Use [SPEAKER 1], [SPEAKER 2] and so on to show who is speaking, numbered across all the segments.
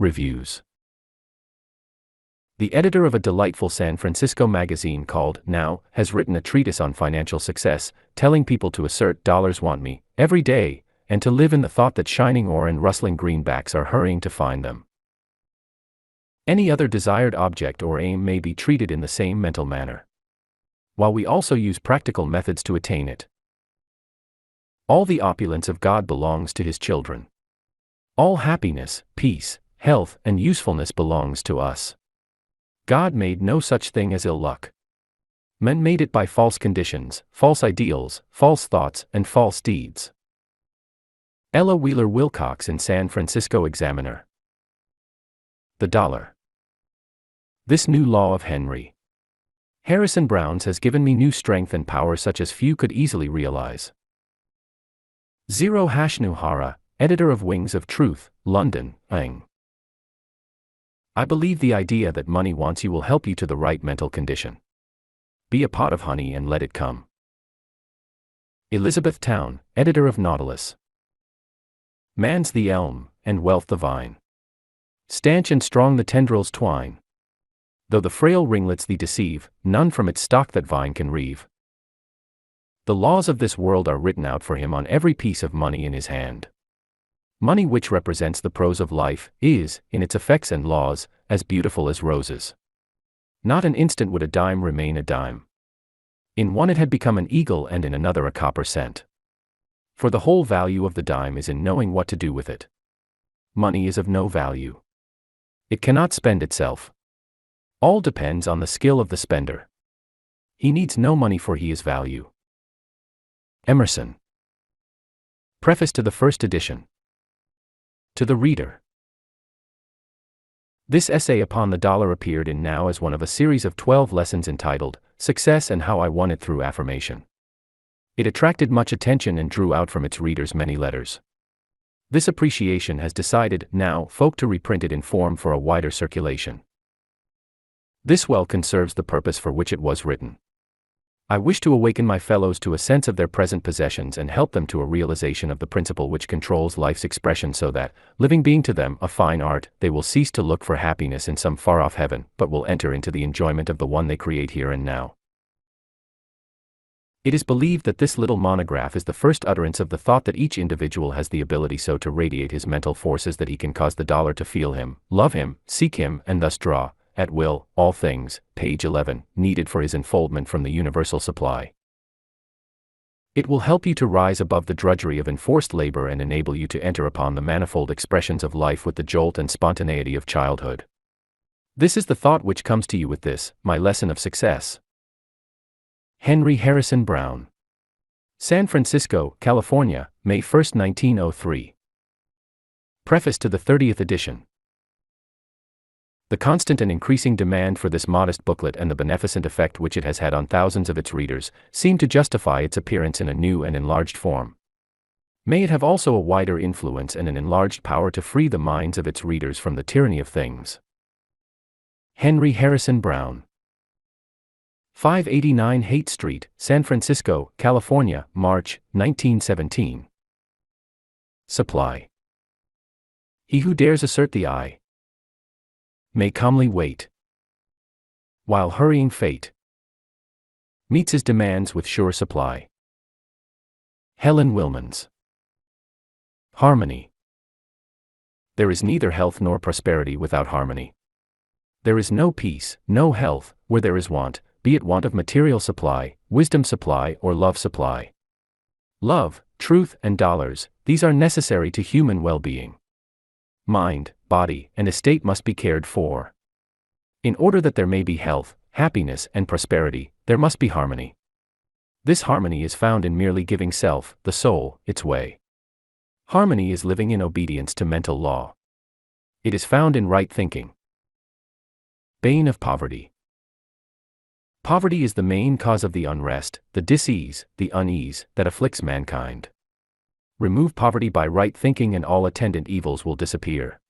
[SPEAKER 1] Reviews. The editor of a delightful San Francisco magazine called Now has written a treatise on financial success, telling people to assert dollars want me every day, and to live in the thought that shining ore and rustling greenbacks are hurrying to find them. Any other desired object or aim may be treated in the same mental manner, while we also use practical methods to attain it. All the opulence of God belongs to His children. All happiness, peace, health, and usefulness belongs to us. God made no such thing as ill luck. Men made it by false conditions, false ideals, false thoughts, and false deeds. Ella Wheeler Wilcox in San Francisco Examiner. The dollar. This new law of Henry Harrison Brown's has given me new strength and power such as few could easily realize. Zero Hashnuhara, editor of Wings of Truth, London, Eng. I believe the idea that money wants you will help you to the right mental condition. Be a pot of honey and let it come. Elizabeth Town, editor of Nautilus. Man's the elm, and wealth the vine. Stanch and strong the tendrils twine. Though the frail ringlets thee deceive, none from its stock that vine can reave. The laws of this world are written out for him on every piece of money in his hand. Money, which represents the prose of life, is, in its effects and laws, as beautiful as roses. Not an instant would a dime remain a dime. In one it had become an eagle and in another a copper cent. For the whole value of the dime is in knowing what to do with it. Money is of no value. It cannot spend itself. All depends on the skill of the spender. He needs no money for he is value. Emerson. Preface to the first edition. To the reader. This essay upon the dollar appeared in Now as one of a series of 12 lessons entitled, Success and How I Won It Through Affirmation. It attracted much attention and drew out from its readers many letters. This appreciation has decided, Now, folk to reprint it in form for a wider circulation. This well conserves the purpose for which it was written. I wish to awaken my fellows to a sense of their present possessions and help them to a realization of the principle which controls life's expression so that, living being to them a fine art, they will cease to look for happiness in some far-off heaven, but will enter into the enjoyment of the one they create here and now. It is believed that this little monograph is the first utterance of the thought that each individual has the ability so to radiate his mental forces that he can cause the dollar to feel him, love him, seek him, and thus draw, at will, all things, page 11, needed for his enfoldment from the universal supply. It will help you to rise above the drudgery of enforced labor and enable you to enter upon the manifold expressions of life with the jolt and spontaneity of childhood. This is the thought which comes to you with this, my lesson of success. Henry Harrison Brown. San Francisco, California, May 1, 1903. Preface to the 30th edition. The constant and increasing demand for this modest booklet and the beneficent effect which it has had on thousands of its readers, seem to justify its appearance in a new and enlarged form. May it have also a wider influence and an enlarged power to free the minds of its readers from the tyranny of things. Henry Harrison Brown. 589 Haight Street, San Francisco, California, March, 1917. Supply. He who dares assert the I may calmly wait, while hurrying fate meets his demands with sure supply. Helen Wilmans. Harmony. There is neither health nor prosperity without harmony. There is no peace, no health, where there is want, be it want of material supply, wisdom supply, or love supply. Love, truth, and dollars, these are necessary to human well-being. Mind, body, and estate must be cared for. In order that there may be health, happiness, and prosperity, there must be harmony. This harmony is found in merely giving self, the soul, its way. Harmony is living in obedience to mental law. It is found in right thinking. Bane of poverty. Poverty is the main cause of the unrest, the dis-ease, the unease, that afflicts mankind. Remove poverty by right thinking and all attendant evils will disappear.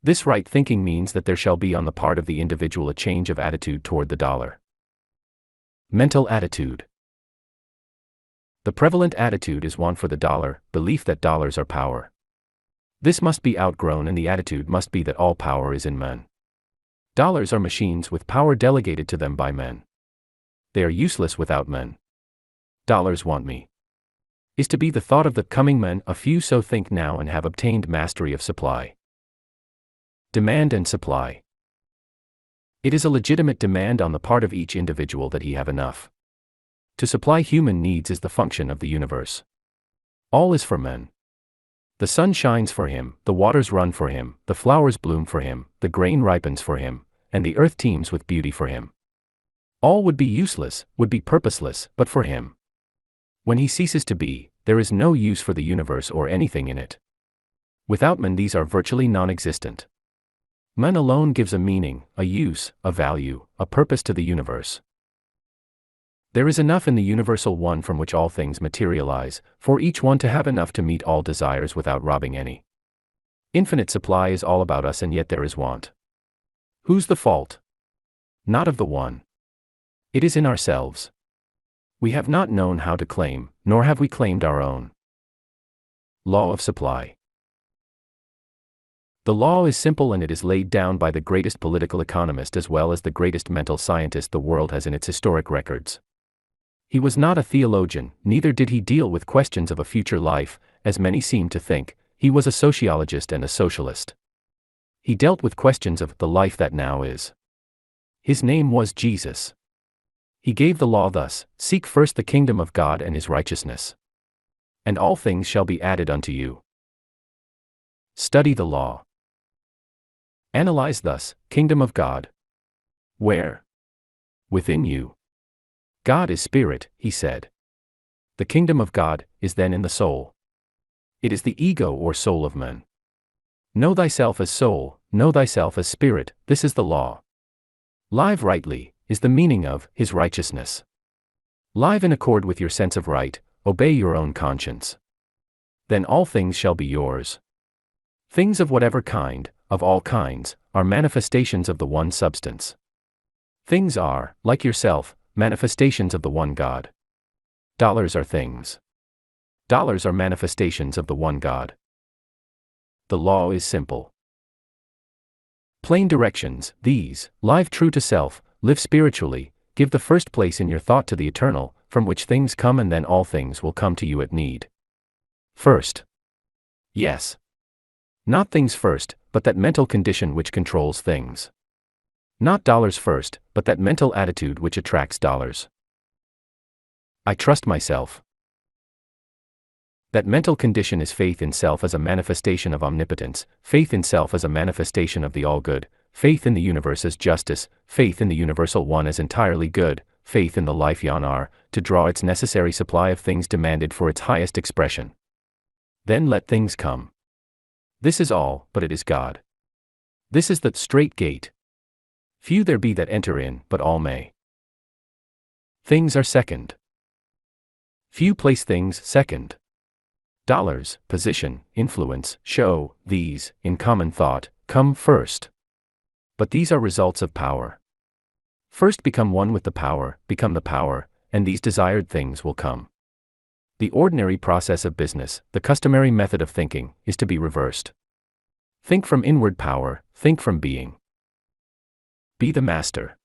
[SPEAKER 1] This right thinking means that there shall be on the part of the individual a change of attitude toward the dollar. Mental attitude. The prevalent attitude is one for the dollar, belief that dollars are power. This must be outgrown, and the attitude must be that all power is in men. Dollars are machines with power delegated to them by men. They are useless without men. Dollars want me. Is to be the thought of the coming men. A few so think now and have obtained mastery of supply. Demand and supply. It is a legitimate demand on the part of each individual that he have enough. To supply human needs is the function of the universe. All is for men. The sun shines for him, the waters run for him, the flowers bloom for him, the grain ripens for him, and the earth teems with beauty for him. All would be useless, would be purposeless, but for him. When he ceases to be, there is no use for the universe or anything in it. Without men, these are virtually non-existent. Man alone gives a meaning, a use, a value, a purpose to the universe. There is enough in the universal one from which all things materialize, for each one to have enough to meet all desires without robbing any. Infinite supply is all about us, and yet there is want. Whose the fault? Not of the one. It is in ourselves. We have not known how to claim, nor have we claimed our own. Law of supply. The law is simple, and it is laid down by the greatest political economist as well as the greatest mental scientist the world has in its historic records. He was not a theologian, neither did he deal with questions of a future life, as many seem to think. He was a sociologist and a socialist. He dealt with questions of the life that now is. His name was Jesus. He gave the law thus: seek first the kingdom of God and his righteousness, and all things shall be added unto you. Study the law. Analyze thus: kingdom of God. Where? Within you. God is spirit, he said. The kingdom of God is then in the soul. It is the ego or soul of man. Know thyself as soul, know thyself as spirit, this is the law. Live rightly is the meaning of his righteousness. Live in accord with your sense of right, obey your own conscience. Then all things shall be yours. Things of whatever kind, of all kinds, are manifestations of the one substance. Things are, like yourself, manifestations of the one God. Dollars are things. Dollars are manifestations of the one God. The law is simple. Plain directions, these: live true to self, live spiritually, give the first place in your thought to the eternal, from which things come, and then all things will come to you at need. First. Yes. Not things first, but that mental condition which controls things. Not dollars first, but that mental attitude which attracts dollars. I trust myself. That mental condition is faith in self as a manifestation of omnipotence, faith in self as a manifestation of the all-good, faith in the universe as justice, faith in the universal one as entirely good, faith in the life Yanar, to draw its necessary supply of things demanded for its highest expression. Then let things come. This is all, but it is God. This is the straight gate. Few there be that enter in, but all may. Things are second. Few place things second. Dollars, position, influence, show, these, in common thought, come first. But these are results of power. First become one with the power, become the power, and these desired things will come. The ordinary process of business, the customary method of thinking, is to be reversed. Think from inward power, think from being. Be the master.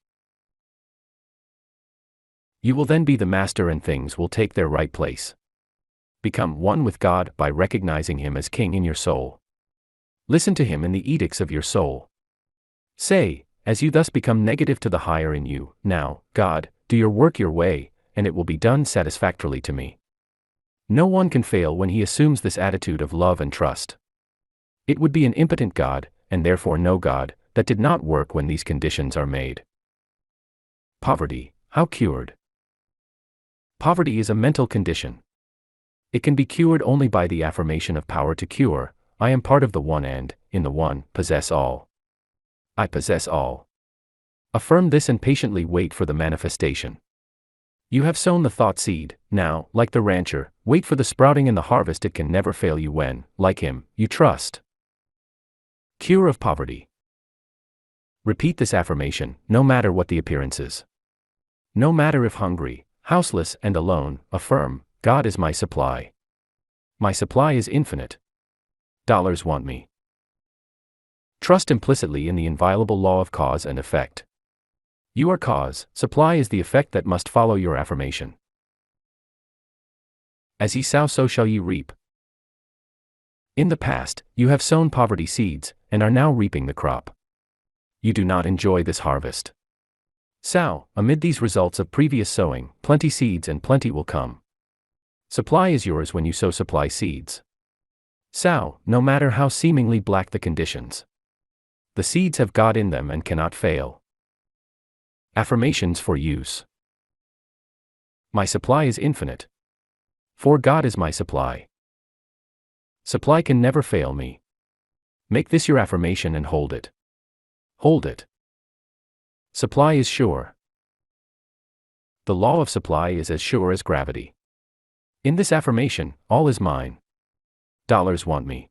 [SPEAKER 1] You will then be the master, and things will take their right place. Become one with God by recognizing him as king in your soul. Listen to him in the edicts of your soul. Say, as you thus become negative to the higher in you, now, God, do your work your way, and it will be done satisfactorily to me. No one can fail when he assumes this attitude of love and trust. It would be an impotent God, and therefore no God, that did not work when these conditions are made. Poverty, how cured? Poverty is a mental condition. It can be cured only by the affirmation of power to cure. I am part of the one and, in the one, possess all. I possess all. Affirm this and patiently wait for the manifestation. You have sown the thought seed, now, like the rancher, wait for the sprouting and the harvest. It can never fail you when, like him, you trust. Cure of poverty. Repeat this affirmation, no matter what the appearances. No matter if hungry, houseless, and alone, affirm, God is my supply. My supply is infinite. dollars want me. Trust implicitly in the inviolable law of cause and effect. You are cause, supply is the effect that must follow your affirmation. As ye sow, so shall ye reap. In the past, you have sown poverty seeds, and are now reaping the crop. You do not enjoy this harvest. Sow, amid these results of previous sowing, plenty seeds and plenty will come. Supply is yours when you sow supply seeds. Sow, no matter how seemingly black the conditions. The seeds have God in them and cannot fail. Affirmations for use. My supply is infinite. For God is my supply. Supply can never fail me. Make this your affirmation and hold it. Hold it. Supply is sure. The law of supply is as sure as gravity. In this affirmation, all is mine. Dollars want me.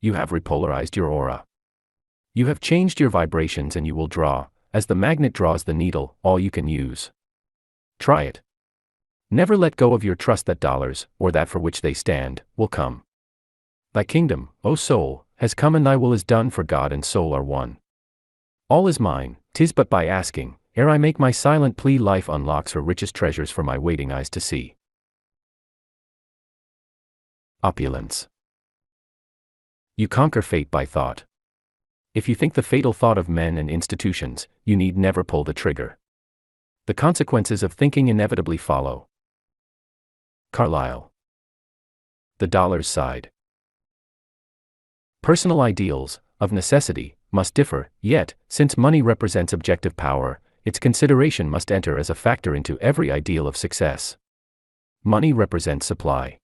[SPEAKER 1] You have repolarized your aura. You have changed your vibrations and you will draw, as the magnet draws the needle, all you can use. Try it. Never let go of your trust that dollars, or that for which they stand, will come. Thy kingdom, O soul, has come and thy will is done, for God and soul are one. All is mine, 'tis but by asking, ere I make my silent plea, life unlocks her richest treasures for my waiting eyes to see. Opulence. You conquer fate by thought. If you think the fatal thought of men and institutions, you need never pull the trigger. The consequences of thinking inevitably follow. Carlyle. The dollar's side. Personal ideals, of necessity, must differ, yet, since money represents objective power, its consideration must enter as a factor into every ideal of success. Money represents supply.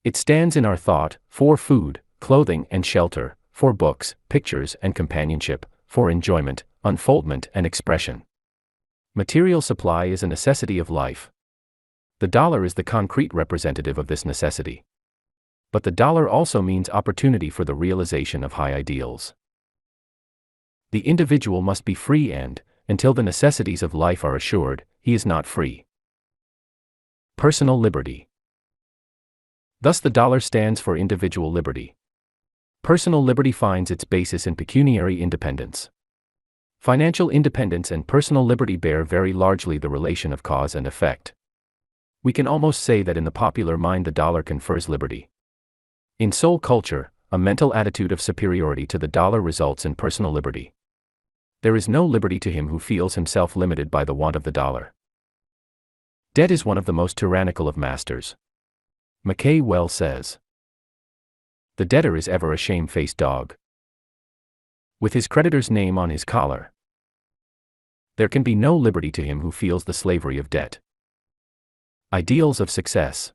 [SPEAKER 1] It stands in our thought, for food, clothing and shelter, for books, pictures and companionship, for enjoyment, unfoldment and expression. Material supply is a necessity of life. The dollar is the concrete representative of this necessity. But the dollar also means opportunity for the realization of high ideals. The individual must be free and, until the necessities of life are assured, he is not free. Personal liberty. Thus the dollar stands for individual liberty. Personal liberty finds its basis in pecuniary independence. Financial independence and personal liberty bear very largely the relation of cause and effect. We can almost say that in the popular mind the dollar confers liberty. In soul culture, a mental attitude of superiority to the dollar results in personal liberty. There is no liberty to him who feels himself limited by the want of the dollar. Debt is one of the most tyrannical of masters. Mackay well says, "The debtor is ever a shame-faced dog, with his creditor's name on his collar." There can be no liberty to him who feels the slavery of debt. Ideals of success.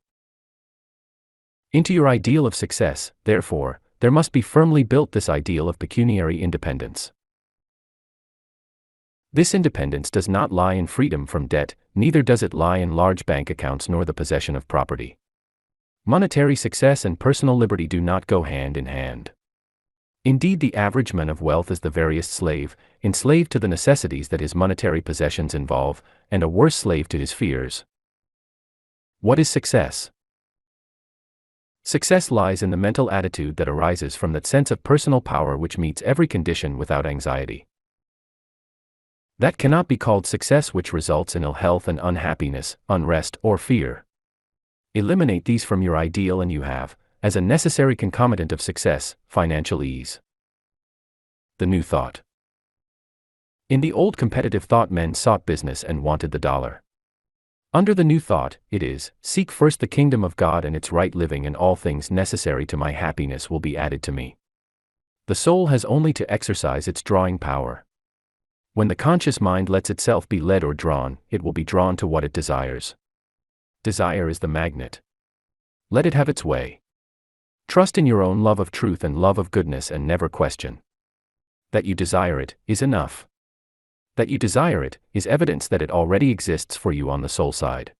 [SPEAKER 1] Into your ideal of success, therefore, there must be firmly built this ideal of pecuniary independence. This independence does not lie in freedom from debt, neither does it lie in large bank accounts nor the possession of property. Monetary success and personal liberty do not go hand in hand. Indeed, the average man of wealth is the veriest slave, enslaved to the necessities that his monetary possessions involve, and a worse slave to his fears. What is success? Success lies in the mental attitude that arises from that sense of personal power which meets every condition without anxiety. That cannot be called success which results in ill health and unhappiness, unrest, or fear. Eliminate these from your ideal and you have, as a necessary concomitant of success, financial ease. The new thought. In the old competitive thought, men sought business and wanted the dollar. Under the new thought, it is, seek first the kingdom of God and its right living, and all things necessary to my happiness will be added to me. The soul has only to exercise its drawing power. When the conscious mind lets itself be led or drawn, it will be drawn to what it desires. Desire is the magnet. Let it have its way. Trust in your own love of truth and love of goodness and never question. That you desire it, is enough. That you desire it, is evidence that it already exists for you on the soul side.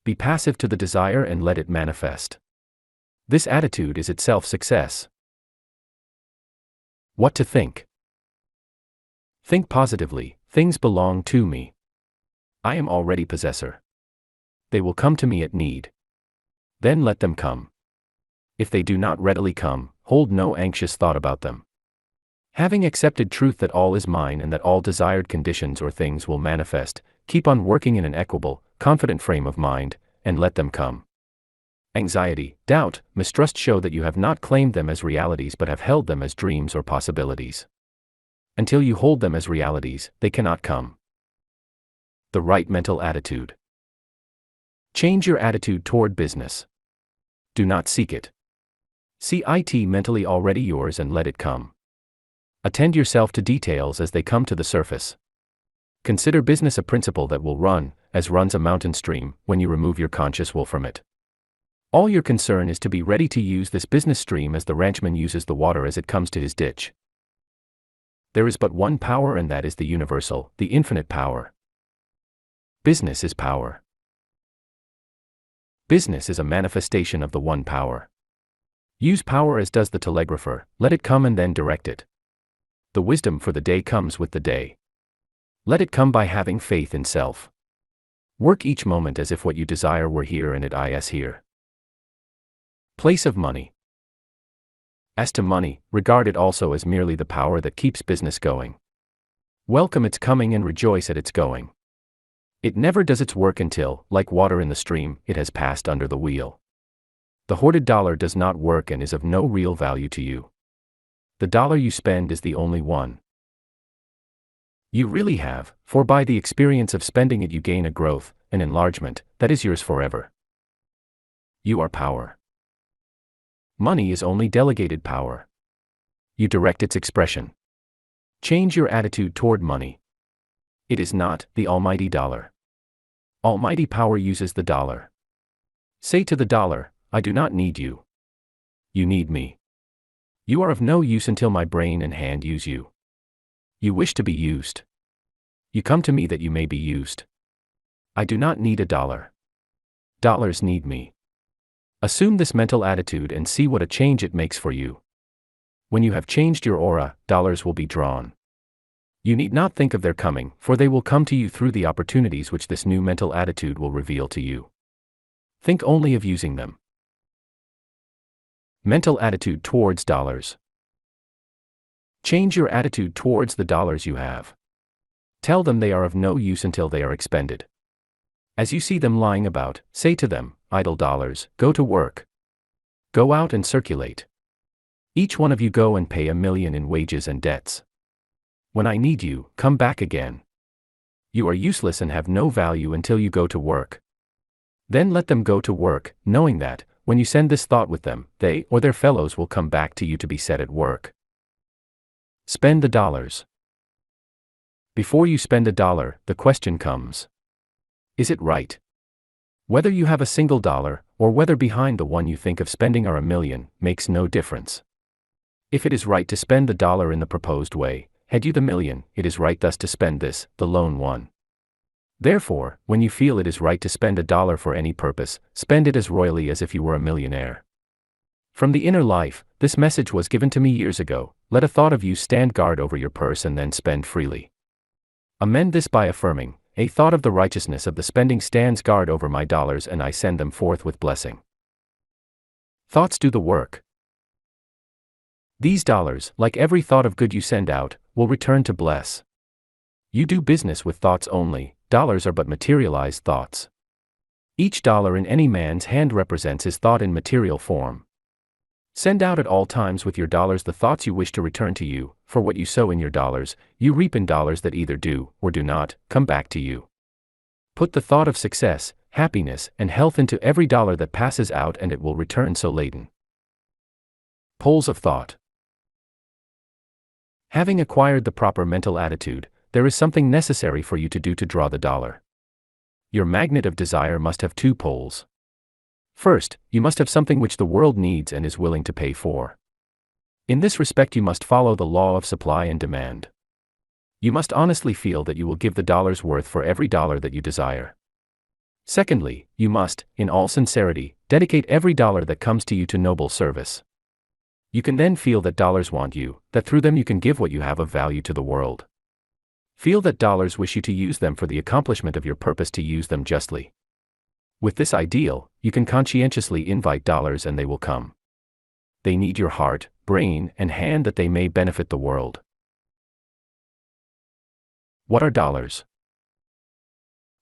[SPEAKER 1] Be passive to the desire and let it manifest. This attitude is itself success. What to think? Think positively, things belong to me. I am already possessor. They will come to me at need. Then let them come. If they do not readily come, hold no anxious thought about them. Having accepted truth that all is mine and that all desired conditions or things will manifest, keep on working in an equable, confident frame of mind, and let them come. Anxiety, doubt, mistrust show that you have not claimed them as realities but have held them as dreams or possibilities. Until you hold them as realities, they cannot come. The right mental attitude. Change your attitude toward business. Do not seek it. See it mentally already yours and let it come. Attend yourself to details as they come to the surface. Consider business a principle that will run, as runs a mountain stream, when you remove your conscious will from it. All your concern is to be ready to use this business stream as the ranchman uses the water as it comes to his ditch. There is but one power, and that is the universal, the infinite power. Business is power. Business is a manifestation of the one power. Use power as does the telegrapher, let it come and then direct it. The wisdom for the day comes with the day. Let it come by having faith in self. Work each moment as if what you desire were here and it is here. Place of money. As to money, regard it also as merely the power that keeps business going. Welcome its coming and rejoice at its going. It never does its work until, like water in the stream, it has passed under the wheel. The hoarded dollar does not work and is of no real value to you. The dollar you spend is the only one you really have, for by the experience of spending it you gain a growth, an enlargement, that is yours forever. You are power. Money is only delegated power. You direct its expression. Change your attitude toward money. It is not the almighty dollar. Almighty power uses the dollar. Say to the dollar, I do not need you. You need me. You are of no use until my brain and hand use you. You wish to be used. You come to me that you may be used. I do not need a dollar. Dollars need me. Assume this mental attitude and see what a change it makes for you. When you have changed your aura, dollars will be drawn. You need not think of their coming, for they will come to you through the opportunities which this new mental attitude will reveal to you. Think only of using them. Mental attitude towards dollars. Change your attitude towards the dollars you have. Tell them they are of no use until they are expended. As you see them lying about, say to them, idle dollars, go to work. Go out and circulate. Each one of you go and pay 1,000,000 in wages and debts. When I need you, come back again. You are useless and have no value until you go to work. Then let them go to work, knowing that, when you send this thought with them, they or their fellows will come back to you to be set at work. Spend the dollars. Before you spend a dollar, the question comes. Is it right? Whether you have a single dollar, or whether behind the one you think of spending are 1,000,000, makes no difference. If it is right to spend the dollar in the proposed way, had you the 1,000,000, it is right thus to spend this, the lone one. Therefore, when you feel it is right to spend a dollar for any purpose, spend it as royally as if you were a millionaire. From the inner life, this message was given to me years ago. Let a thought of you stand guard over your purse and then spend freely. Amend this by affirming, a thought of the righteousness of the spending stands guard over my dollars and I send them forth with blessing. Thoughts do the work. These dollars, like every thought of good you send out, will return to bless. You do business with thoughts only, dollars are but materialized thoughts. Each dollar in any man's hand represents his thought in material form. Send out at all times with your dollars the thoughts you wish to return to you, for what you sow in your dollars, you reap in dollars that either do, or do not, come back to you. Put the thought of success, happiness, and health into every dollar that passes out and it will return so laden. Poles of thought. Having acquired the proper mental attitude, there is something necessary for you to do to draw the dollar. Your magnet of desire must have two poles. First, you must have something which the world needs and is willing to pay for. In this respect you must follow the law of supply and demand. You must honestly feel that you will give the dollar's worth for every dollar that you desire. Secondly, you must, in all sincerity, dedicate every dollar that comes to you to noble service. You can then feel that dollars want you, that through them you can give what you have of value to the world. Feel that dollars wish you to use them for the accomplishment of your purpose to use them justly. With this ideal, you can conscientiously invite dollars and they will come. They need your heart, brain, and hand that they may benefit the world. What are dollars?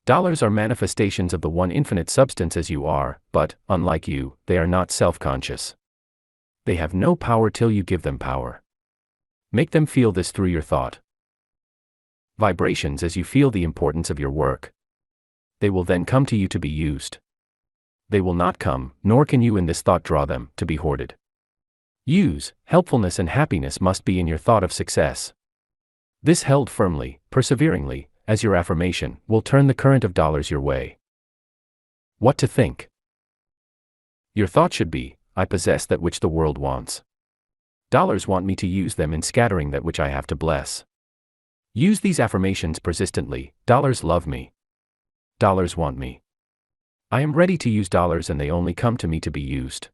[SPEAKER 1] Dollars are manifestations of the one infinite substance as you are, but, unlike you, they are not self-conscious. They have no power till you give them power. Make them feel this through your thought. Vibrations as you feel the importance of your work. They will then come to you to be used. They will not come, nor can you in this thought draw them, to be hoarded. Use, helpfulness and happiness must be in your thought of success. This held firmly, perseveringly, as your affirmation, will turn the current of dollars your way. What to think? Your thought should be, I possess that which the world wants. Dollars want me to use them in scattering that which I have to bless. Use these affirmations persistently. Dollars love me. Dollars want me. I am ready to use dollars and they only come to me to be used.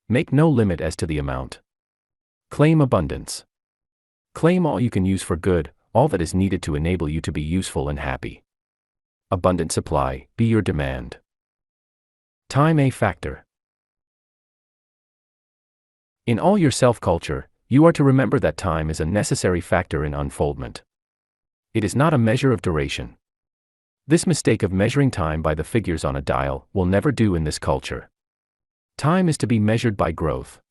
[SPEAKER 1] Make no limit as to the amount. Claim abundance. Claim all you can use for good, all that is needed to enable you to be useful and happy. Abundant supply, be your demand. Time a factor. In all your self-culture, you are to remember that time is a necessary factor in unfoldment. It is not a measure of duration. This mistake of measuring time by the figures on a dial will never do in this culture. Time is to be measured by growth.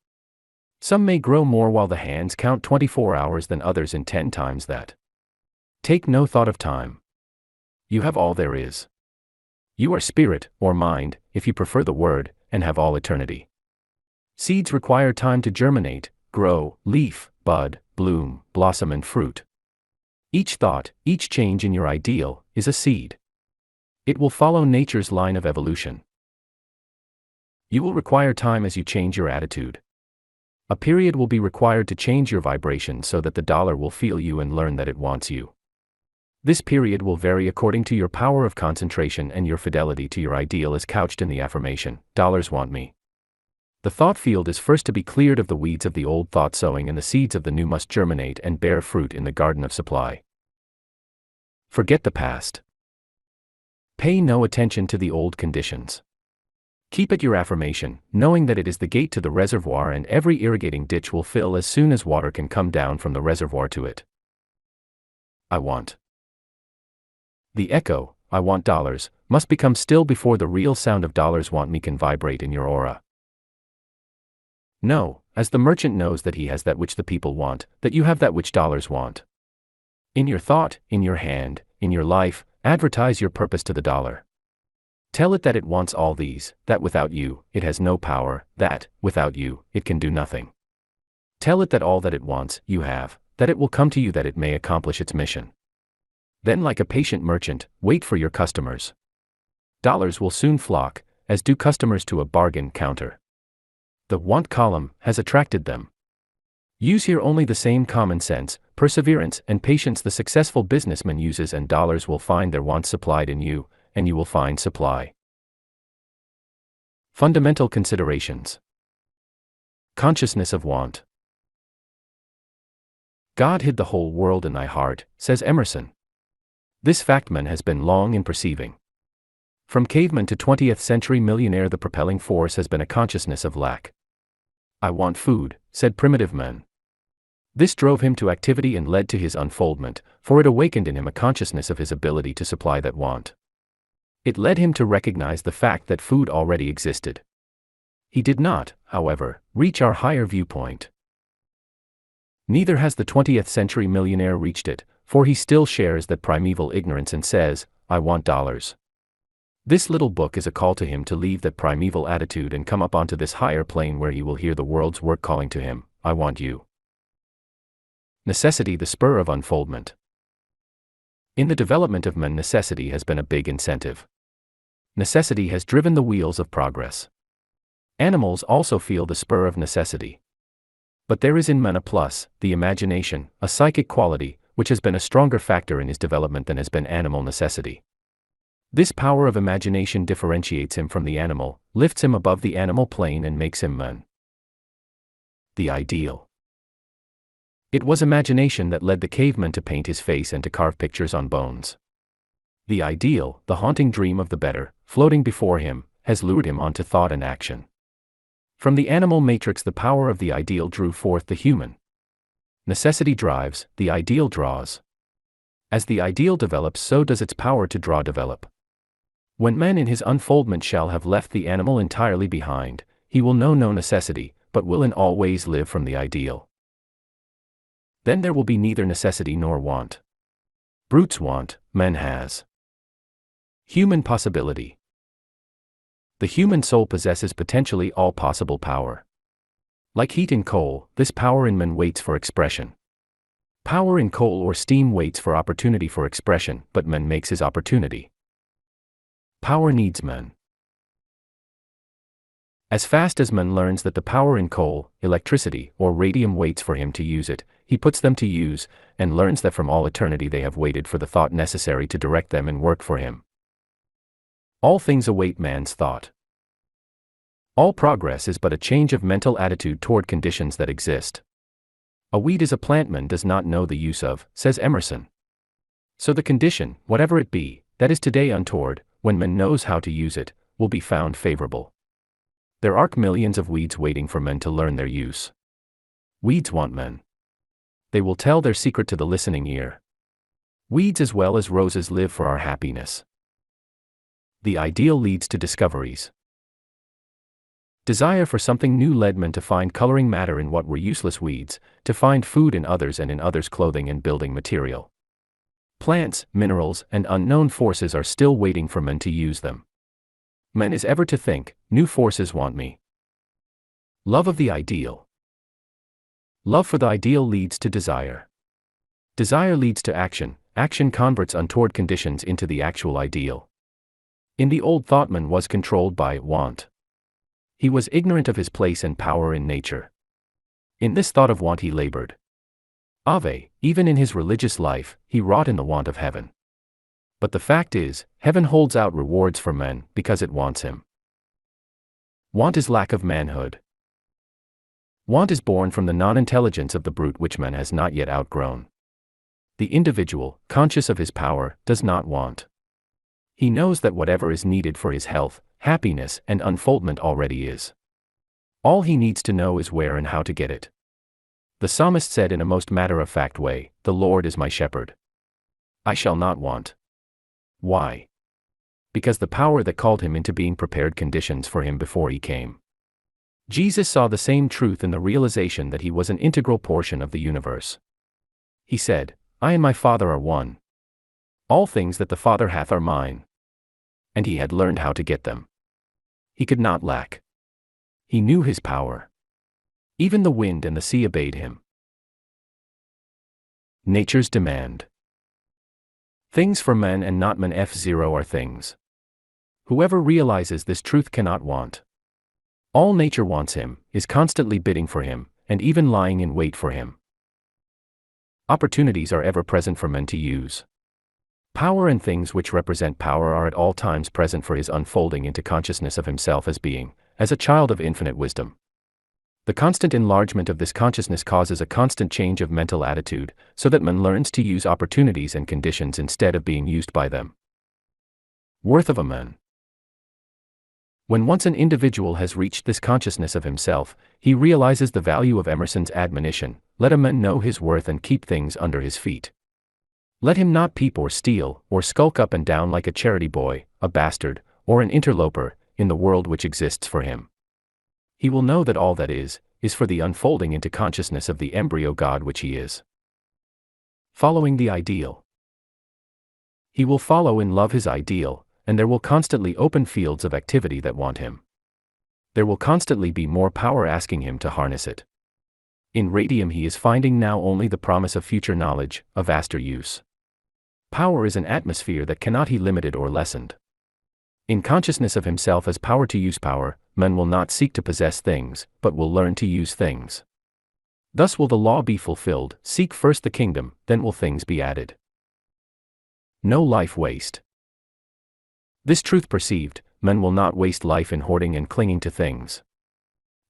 [SPEAKER 1] Some may grow more while the hands count 24 hours than others in 10 times that. Take no thought of time. You have all there is. You are spirit, or mind, if you prefer the word, and have all eternity. Seeds require time to germinate, grow, leaf, bud, bloom, blossom and fruit. Each thought, each change in your ideal, is a seed. It will follow nature's line of evolution. You will require time as you change your attitude. A period will be required to change your vibration so that the dollar will feel you and learn that it wants you. This period will vary according to your power of concentration and your fidelity to your ideal as couched in the affirmation, dollars want me. The thought field is first to be cleared of the weeds of the old thought sowing, and the seeds of the new must germinate and bear fruit in the garden of supply. Forget the past. Pay no attention to the old conditions. Keep it your affirmation, knowing that it is the gate to the reservoir and every irrigating ditch will fill as soon as water can come down from the reservoir to it. I want. The echo, I want dollars, must become still before the real sound of dollars want me can vibrate in your aura. Know, as the merchant knows that he has that which the people want, that you have that which dollars want. In your thought, in your hand, in your life, advertise your purpose to the dollar. Tell it that it wants all these, that without you, it has no power, that, without you, it can do nothing. Tell it that all that it wants, you have, that it will come to you that it may accomplish its mission. Then, like a patient merchant, wait for your customers. Dollars will soon flock, as do customers to a bargain counter. The want column has attracted them. Use here only the same common sense, perseverance, and patience the successful businessman uses, and dollars will find their wants supplied in you, and you will find supply. Fundamental considerations. Consciousness of want. God hid the whole world in thy heart, says Emerson. This fact man has been long in perceiving. From caveman to 20th century millionaire, the propelling force has been a consciousness of lack. I want food, said primitive man. This drove him to activity and led to his unfoldment, for it awakened in him a consciousness of his ability to supply that want. It led him to recognize the fact that food already existed. He did not, however, reach our higher viewpoint. Neither has the 20th century millionaire reached it, for he still shares that primeval ignorance and says, I want dollars. This little book is a call to him to leave that primeval attitude and come up onto this higher plane where he will hear the world's work calling to him, I want you. Necessity, the spur of unfoldment. In the development of man, necessity has been a big incentive. Necessity has driven the wheels of progress. Animals also feel the spur of necessity. But there is in man a plus, the imagination, a psychic quality, which has been a stronger factor in his development than has been animal necessity. This power of imagination differentiates him from the animal, lifts him above the animal plane and makes him man. The ideal. It was imagination that led the caveman to paint his face and to carve pictures on bones. The ideal, the haunting dream of the better, floating before him, has lured him on to thought and action. From the animal matrix, the power of the ideal drew forth the human. Necessity drives, the ideal draws. As the ideal develops, so does its power to draw develop. When man in his unfoldment shall have left the animal entirely behind, he will know no necessity, but will in all ways live from the ideal. Then there will be neither necessity nor want. Brutes want, man has. Human possibility. The human soul possesses potentially all possible power. Like heat in coal, this power in man waits for expression. Power in coal or steam waits for opportunity for expression, but man makes his opportunity. Power needs man. As fast as man learns that the power in coal, electricity, or radium waits for him to use it, he puts them to use, and learns that from all eternity they have waited for the thought necessary to direct them and work for him. All things await man's thought. All progress is but a change of mental attitude toward conditions that exist. A weed is a plant man does not know the use of, says Emerson. So the condition, whatever it be, that is today untoward, when man knows how to use it, will be found favorable. There are millions of weeds waiting for men to learn their use. Weeds want men. They will tell their secret to the listening ear. Weeds as well as roses live for our happiness. The ideal leads to discoveries. Desire for something new led men to find coloring matter in what were useless weeds, to find food in others and in others clothing and building material. Plants, minerals, and unknown forces are still waiting for men to use them. Man is ever to think, new forces want me. Love of the ideal. Love for the ideal leads to desire. Desire leads to action, action converts untoward conditions into the actual ideal. In the old thought, man was controlled by want. He was ignorant of his place and power in nature. In this thought of want he labored. Even in his religious life, he wrought in the want of heaven. But the fact is, heaven holds out rewards for men because it wants him. Want is lack of manhood. Want is born from the non-intelligence of the brute which man has not yet outgrown. The individual, conscious of his power, does not want. He knows that whatever is needed for his health, happiness, and unfoldment already is. All he needs to know is where and how to get it. The psalmist said in a most matter-of-fact way, "The Lord is my shepherd. I shall not want." Why? Because the power that called him into being prepared conditions for him before he came. Jesus saw the same truth in the realization that he was an integral portion of the universe. He said, "I and my Father are one. All things that the Father hath are mine." And he had learned how to get them. He could not lack. He knew his power. Even the wind and the sea obeyed him. Nature's demand. Things for men and not men F0 are things. Whoever realizes this truth cannot want. All nature wants him, is constantly bidding for him, and even lying in wait for him. Opportunities are ever present for men to use. Power and things which represent power are at all times present for his unfolding into consciousness of himself as being, as a child of infinite wisdom. The constant enlargement of this consciousness causes a constant change of mental attitude, so that man learns to use opportunities and conditions instead of being used by them. Worth of a man. When once an individual has reached this consciousness of himself, he realizes the value of Emerson's admonition, "Let a man know his worth and keep things under his feet." Let him not peep or steal, or skulk up and down like a charity boy, a bastard, or an interloper, in the world which exists for him. He will know that all that is for the unfolding into consciousness of the embryo God which he is. Following the ideal. He will follow in love his ideal, and there will constantly open fields of activity that want him. There will constantly be more power asking him to harness it. In radium he is finding now only the promise of future knowledge, a vaster use. Power is an atmosphere that cannot be limited or lessened. In consciousness of himself as power to use power, men will not seek to possess things, but will learn to use things. Thus will the law be fulfilled, seek first the kingdom, then will things be added. No life waste. This truth perceived, men will not waste life in hoarding and clinging to things.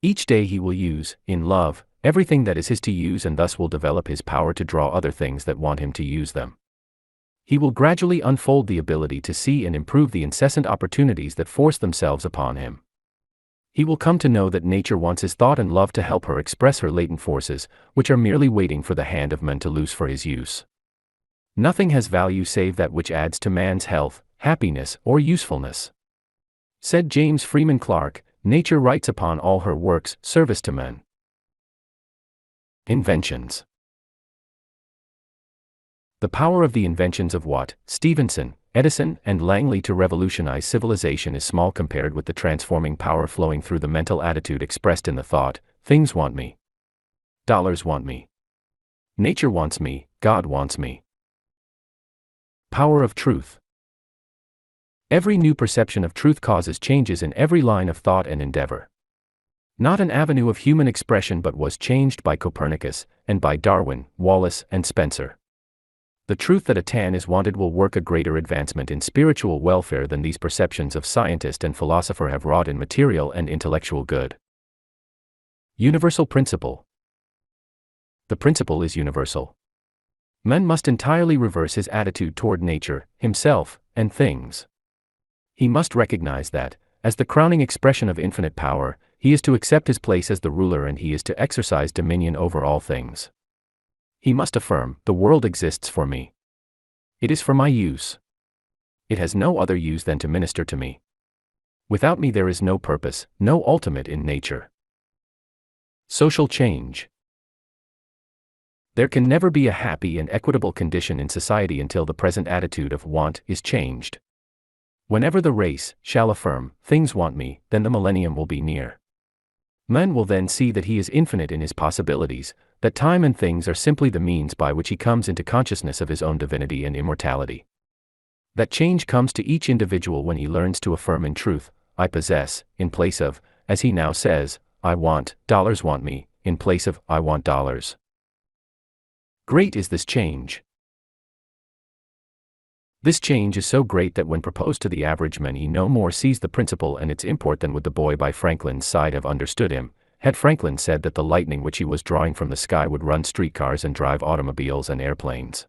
[SPEAKER 1] Each day he will use, in love, everything that is his to use, and thus will develop his power to draw other things that want him to use them. He will gradually unfold the ability to see and improve the incessant opportunities that force themselves upon him. He will come to know that nature wants his thought and love to help her express her latent forces, which are merely waiting for the hand of man to loose for his use. Nothing has value save that which adds to man's health, happiness, or usefulness. Said James Freeman Clarke, nature writes upon all her works, service to men. Inventions. The power of the inventions of Watt, Stephenson, Edison, and Langley to revolutionize civilization is small compared with the transforming power flowing through the mental attitude expressed in the thought, things want me. Dollars want me. Nature wants me, God wants me. Power of truth. Every new perception of truth causes changes in every line of thought and endeavor. Not an avenue of human expression but was changed by Copernicus, and by Darwin, Wallace, and Spencer. The truth that a tan is wanted will work a greater advancement in spiritual welfare than these perceptions of scientist and philosopher have wrought in material and intellectual good. Universal principle. The principle is universal. Man must entirely reverse his attitude toward nature, himself, and things. He must recognize that, as the crowning expression of infinite power, he is to accept his place as the ruler and he is to exercise dominion over all things. He must affirm, the world exists for me. It is for my use. It has no other use than to minister to me. Without me there is no purpose, no ultimate in nature. Social change. There can never be a happy and equitable condition in society until the present attitude of want is changed. Whenever the race shall affirm, things want me, then the millennium will be near. Man will then see that he is infinite in his possibilities, that time and things are simply the means by which he comes into consciousness of his own divinity and immortality. That change comes to each individual when he learns to affirm in truth, I possess, in place of, as he now says, I want, dollars want me, in place of, I want dollars. Great is this change. This change is so great that when proposed to the average man he no more sees the principle and its import than would the boy by Franklin's side have understood him, had Franklin said that the lightning which he was drawing from the sky would run streetcars and drive automobiles and airplanes.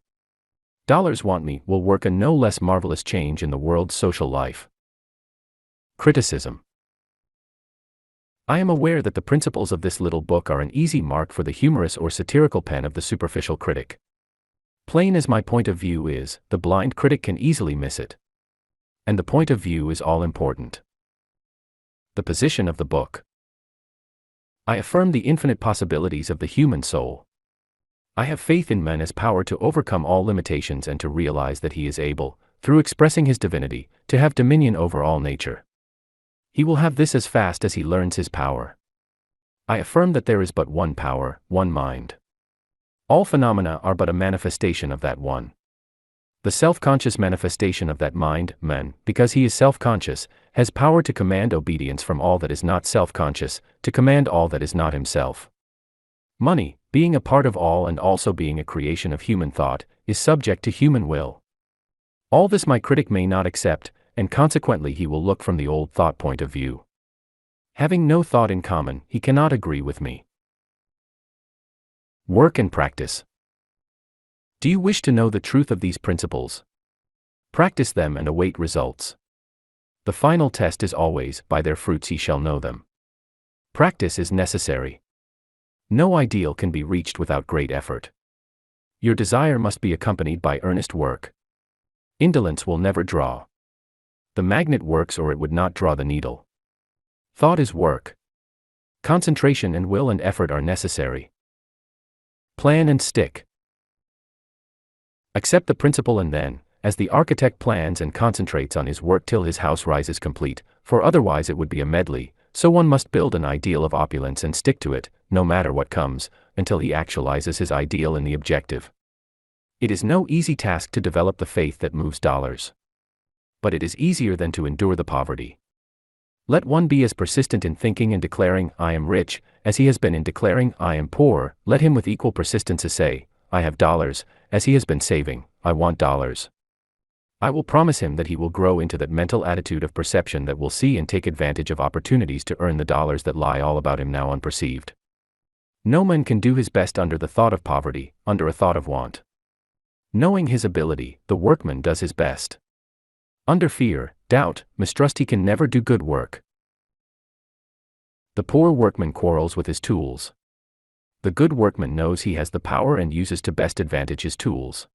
[SPEAKER 1] Dollars want me will work a no less marvelous change in the world's social life. Criticism. I am aware that the principles of this little book are an easy mark for the humorous or satirical pen of the superficial critic. Plain as my point of view is, the blind critic can easily miss it. And the point of view is all important. The position of the book. I affirm the infinite possibilities of the human soul. I have faith in man as power to overcome all limitations and to realize that he is able, through expressing his divinity, to have dominion over all nature. He will have this as fast as he learns his power. I affirm that there is but one power, one mind. All phenomena are but a manifestation of that one. The self-conscious manifestation of that mind, man, because he is self-conscious, has power to command obedience from all that is not self-conscious, to command all that is not himself. Money, being a part of all and also being a creation of human thought, is subject to human will. All this my critic may not accept, and consequently he will look from the old thought point of view. Having no thought in common, he cannot agree with me. Work and practice. Do you wish to know the truth of these principles? Practice them and await results. The final test is always, by their fruits ye shall know them. Practice is necessary. No ideal can be reached without great effort. Your desire must be accompanied by earnest work. Indolence will never draw. The magnet works or it would not draw the needle. Thought is work. Concentration and will and effort are necessary. Plan and stick. Accept the principle and then, as the architect plans and concentrates on his work till his house rises complete, for otherwise it would be a medley, so one must build an ideal of opulence and stick to it, no matter what comes, until he actualizes his ideal in the objective. It is no easy task to develop the faith that moves dollars. But it is easier than to endure the poverty. Let one be as persistent in thinking and declaring, I am rich, as he has been in declaring, I am poor. Let him with equal persistence say, I have dollars, as he has been saving, I want dollars. I will promise him that he will grow into that mental attitude of perception that will see and take advantage of opportunities to earn the dollars that lie all about him now unperceived. No man can do his best under the thought of poverty, under a thought of want. Knowing his ability, the workman does his best. Under fear, doubt, mistrust he can never do good work. The poor workman quarrels with his tools. The good workman knows he has the power and uses to best advantage his tools.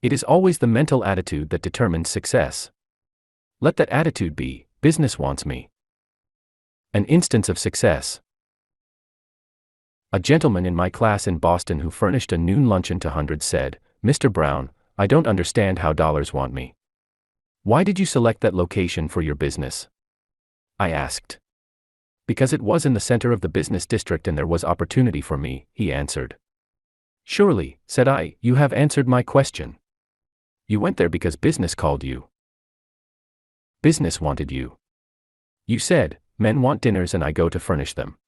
[SPEAKER 1] It is always the mental attitude that determines success. Let that attitude be, business wants me. An instance of success. A gentleman in my class in Boston who furnished a noon luncheon to hundreds said, "Mr. Brown, I don't understand how dollars want me. Why did you select that location for your business?" I asked. "Because it was in the center of the business district and there was opportunity for me," he answered. "Surely," said I, "you have answered my question. You went there because business called you. Business wanted you. You said, 'Men want dinners and I go to furnish them.'"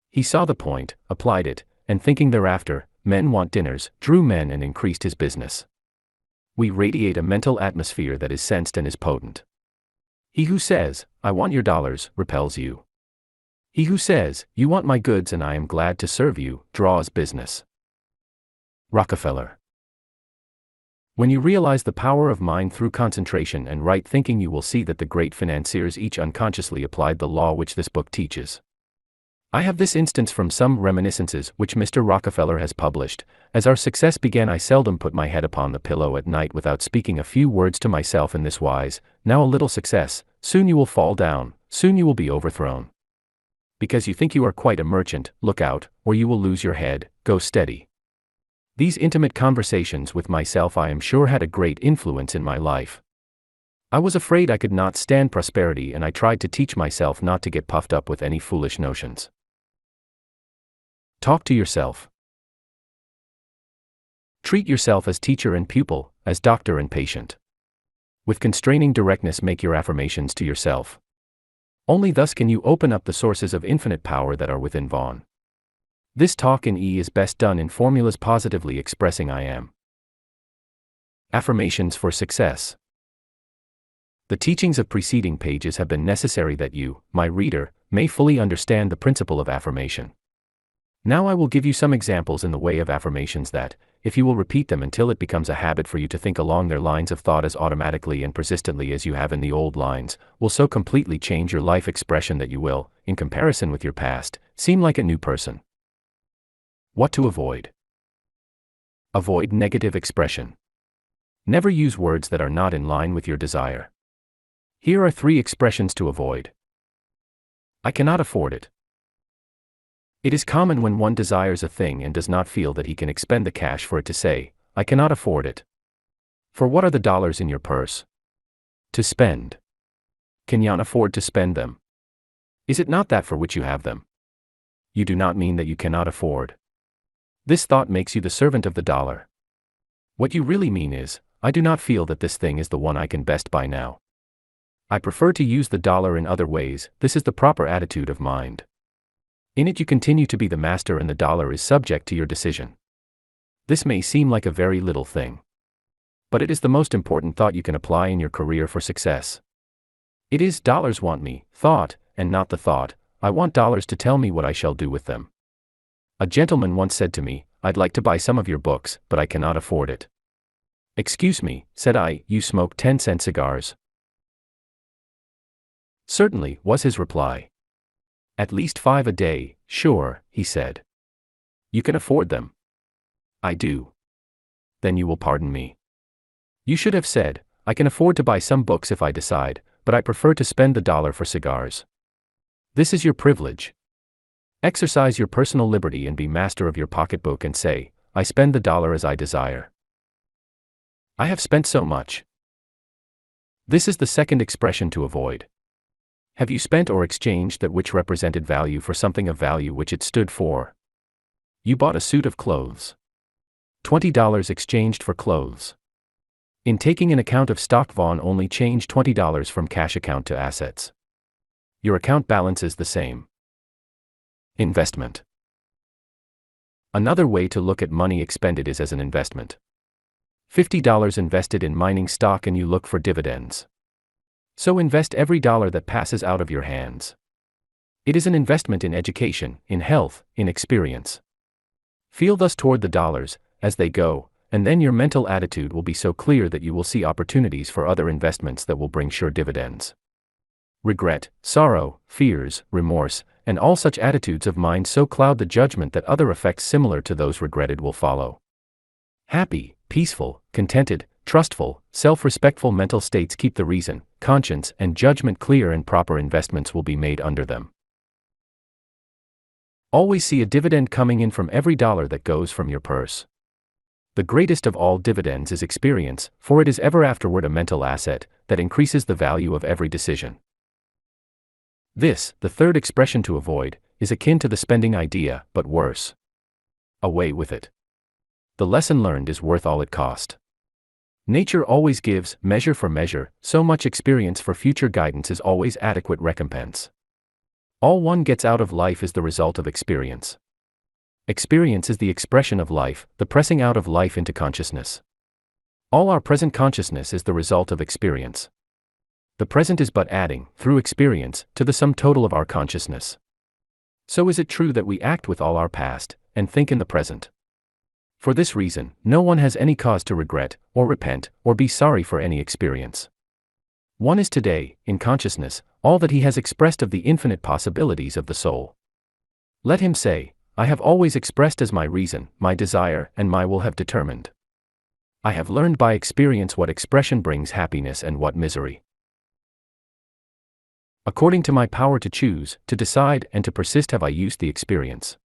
[SPEAKER 1] He saw the point, applied it, and thinking thereafter, "Men want dinners," drew men and increased his business. We radiate a mental atmosphere that is sensed and is potent. He who says, "I want your dollars," repels you. He who says, "You want my goods and I am glad to serve you," draws business. Rockefeller. When you realize the power of mind through concentration and right thinking, you will see that the great financiers each unconsciously applied the law which this book teaches. I have this instance from some reminiscences which Mr. Rockefeller has published. As our success began, I seldom put my head upon the pillow at night without speaking a few words to myself in this wise: "Now a little success, soon you will fall down, soon you will be overthrown. Because you think you are quite a merchant, look out, or you will lose your head, go steady." These intimate conversations with myself, I am sure, had a great influence in my life. I was afraid I could not stand prosperity, and I tried to teach myself not to get puffed up with any foolish notions. Talk to yourself. Treat yourself as teacher and pupil, as doctor and patient. With constraining directness make your affirmations to yourself. Only thus can you open up the sources of infinite power that are within Vaughn. This talk in E is best done in formulas positively expressing I am. Affirmations for success. The teachings of preceding pages have been necessary that you, my reader, may fully understand the principle of affirmation. Now I will give you some examples in the way of affirmations that, if you will repeat them until it becomes a habit for you to think along their lines of thought as automatically and persistently as you have in the old lines, will so completely change your life expression that you will, in comparison with your past, seem like a new person. What to avoid? Avoid negative expression. Never use words that are not in line with your desire. Here are 3 expressions to avoid. I cannot afford it. It is common when one desires a thing and does not feel that he can expend the cash for it to say, "I cannot afford it." For what are the dollars in your purse? To spend. Can you afford to spend them? Is it not that for which you have them? You do not mean that you cannot afford. This thought makes you the servant of the dollar. What you really mean is, I do not feel that this thing is the one I can best buy now. I prefer to use the dollar in other ways. This is the proper attitude of mind. In it you continue to be the master and the dollar is subject to your decision. This may seem like a very little thing, but it is the most important thought you can apply in your career for success. It is dollars want me, thought, and not the thought, I want dollars to tell me what I shall do with them. A gentleman once said to me, "I'd like to buy some of your books, but I cannot afford it." "Excuse me," said I, "you smoke 10-cent cigars?" "Certainly," was his reply. "At least 5 a day, sure," he said. "You can afford them?" "I do." "Then you will pardon me. You should have said, I can afford to buy some books if I decide, but I prefer to spend the dollar for cigars." This is your privilege. Exercise your personal liberty and be master of your pocketbook and say, I spend the dollar as I desire. I have spent so much. This is the second expression to avoid. Have you spent or exchanged that which represented value for something of value which it stood for? You bought a suit of clothes. $20 exchanged for clothes. In taking an account of stock, Vaughn only changed $20 from cash account to assets. Your account balance is the same. Investment. Another way to look at money expended is as an investment. $50 invested in mining stock and you look for dividends. So invest every dollar that passes out of your hands. It is an investment in education, in health, in experience. Feel thus toward the dollars, as they go, and then your mental attitude will be so clear that you will see opportunities for other investments that will bring sure dividends. Regret, sorrow, fears, remorse, and all such attitudes of mind so cloud the judgment that other effects similar to those regretted will follow. Happy, peaceful, contented, trustful, self-respectful mental states keep the reason, conscience, and judgment clear, and proper investments will be made under them. Always see a dividend coming in from every dollar that goes from your purse. The greatest of all dividends is experience, for it is ever afterward a mental asset that increases the value of every decision. This, the third expression to avoid, is akin to the spending idea, but worse. Away with it. The lesson learned is worth all it cost. Nature always gives, measure for measure, so much experience for future guidance is always adequate recompense. All one gets out of life is the result of experience. Experience is the expression of life, the pressing out of life into consciousness. All our present consciousness is the result of experience. The present is but adding, through experience, to the sum total of our consciousness. So is it true that we act with all our past, and think in the present. For this reason, no one has any cause to regret, or repent, or be sorry for any experience. One is today, in consciousness, all that he has expressed of the infinite possibilities of the soul. Let him say, I have always expressed as my reason, my desire, and my will have determined. I have learned by experience what expression brings happiness and what misery. According to my power to choose, to decide, and to persist have I used the experience.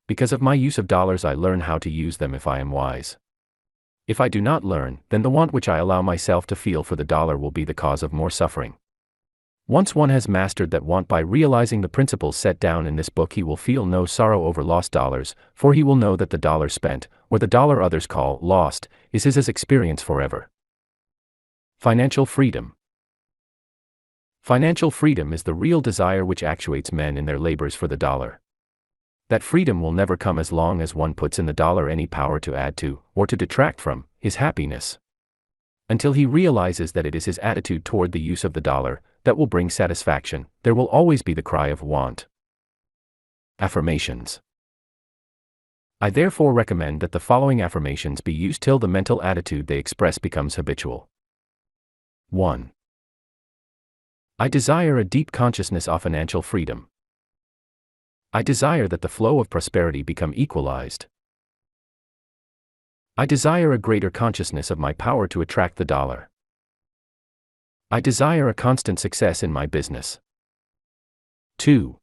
[SPEAKER 1] Because of my use of dollars I learn how to use them if I am wise. If I do not learn, then the want which I allow myself to feel for the dollar will be the cause of more suffering. Once one has mastered that want by realizing the principles set down in this book, he will feel no sorrow over lost dollars, for he will know that the dollar spent, or the dollar others call lost, is his as experience forever. Financial freedom. Financial freedom is the real desire which actuates men in their labors for the dollar. That freedom will never come as long as one puts in the dollar any power to add to, or to detract from, his happiness. Until he realizes that it is his attitude toward the use of the dollar that will bring satisfaction, there will always be the cry of want. Affirmations. I therefore recommend that the following affirmations be used till the mental attitude they express becomes habitual. 1. I desire a deep consciousness of financial freedom. I desire that the flow of prosperity become equalized. I desire a greater consciousness of my power to attract the dollar. I desire a constant success in my business. 2.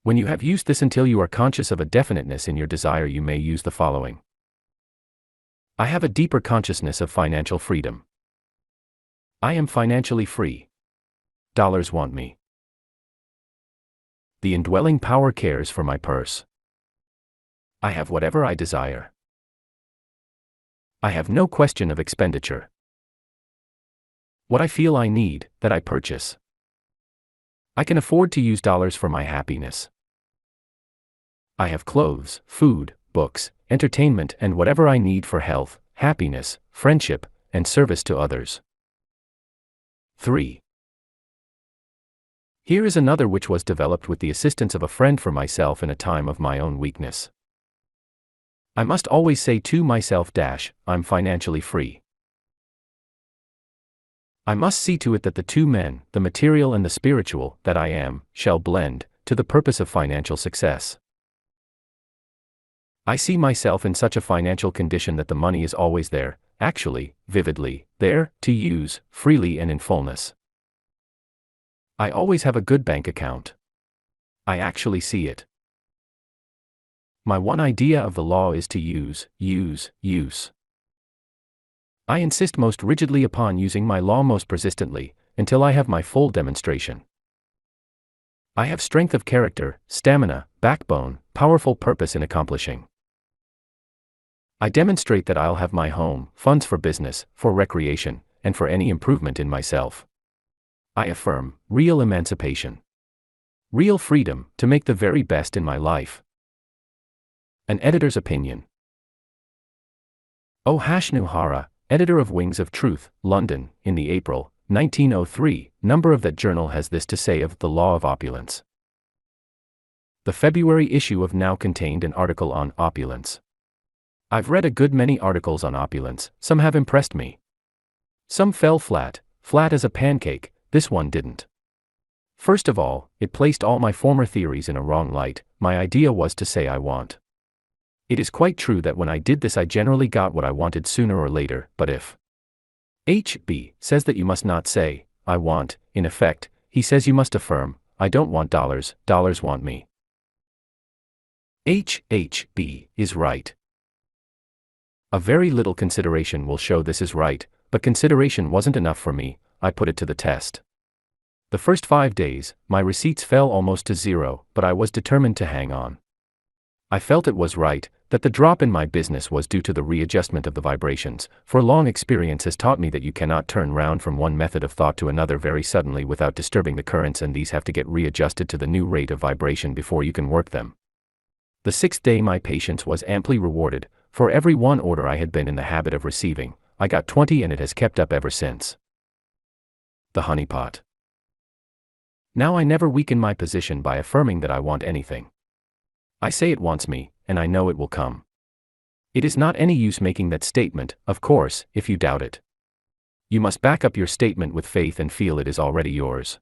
[SPEAKER 1] When you have used this until you are conscious of a definiteness in your desire, you may use the following. I have a deeper consciousness of financial freedom. I am financially free. Dollars want me. The indwelling power cares for my purse. I have whatever I desire. I have no question of expenditure. What I feel I need, that I purchase. I can afford to use dollars for my happiness. I have clothes, food, books, entertainment, and whatever I need for health, happiness, friendship, and service to others. 3. Here is another which was developed with the assistance of a friend for myself in a time of my own weakness. I must always say to myself, I'm financially free. I must see to it that the two men, the material and the spiritual, that I am, shall blend, to the purpose of financial success. I see myself in such a financial condition that the money is always there, actually, vividly, there, to use, freely and in fullness. I always have a good bank account. I actually see it. My one idea of the law is to use. I insist most rigidly upon using my law most persistently, until I have my full demonstration. I have strength of character, stamina, backbone, powerful purpose in accomplishing. I demonstrate that I'll have my home, funds for business, for recreation, and for any improvement in myself. I affirm real emancipation. Real freedom, to make the very best in my life. An editor's opinion. O. Hashnuhara, editor of Wings of Truth, London, in the April, 1903, number of that journal has this to say of the law of opulence. The February issue of Now contained an article on opulence. I've read a good many articles on opulence, some have impressed me. Some fell flat as a pancake, this one didn't. First of all, it placed all my former theories in a wrong light. My idea was to say I want. It is quite true that when I did this I generally got what I wanted sooner or later, but if HB says that you must not say, I want, in effect, he says you must affirm, I don't want dollars, dollars want me. HB is right. A very little consideration will show this is right, but consideration wasn't enough for me. I put it to the test. The first 5 days, my receipts fell almost to zero, but I was determined to hang on. I felt it was right, that the drop in my business was due to the readjustment of the vibrations, for long experience has taught me that you cannot turn round from one method of thought to another very suddenly without disturbing the currents, and these have to get readjusted to the new rate of vibration before you can work them. The 6th day my patience was amply rewarded. For every 1 order I had been in the habit of receiving, I got 20, and it has kept up ever since. The honeypot. Now I never weaken my position by affirming that I want anything. I say it wants me, and I know it will come. It is not any use making that statement, of course, if you doubt it. You must back up your statement with faith and feel it is already yours.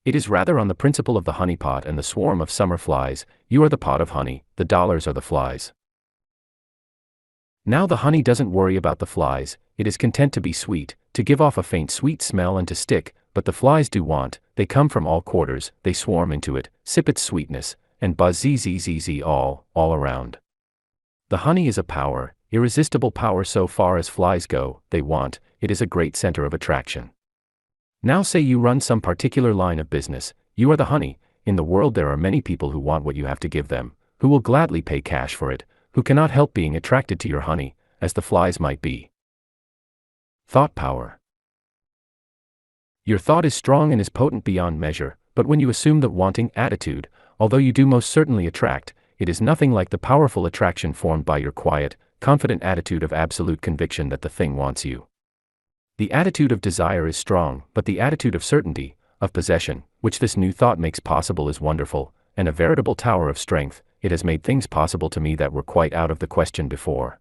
[SPEAKER 1] It is rather on the principle of the honeypot and the swarm of summer flies. You are the pot of honey, the dollars are the flies. Now the honey doesn't worry about the flies, it is content to be sweet, to give off a faint sweet smell and to stick, but the flies do want, they come from all quarters, they swarm into it, sip its sweetness, and buzz zzz all around. The honey is a power, irresistible power so far as flies go, they want, it is a great center of attraction. Now say you run some particular line of business, you are the honey. In the world there are many people who want what you have to give them, who will gladly pay cash for it, who cannot help being attracted to your honey, as the flies might be. Thought power. Your thought is strong and is potent beyond measure, but when you assume the wanting attitude, although you do most certainly attract, it is nothing like the powerful attraction formed by your quiet, confident attitude of absolute conviction that the thing wants you. The attitude of desire is strong, but the attitude of certainty, of possession, which this new thought makes possible is wonderful, and a veritable tower of strength. It has made things possible to me that were quite out of the question before.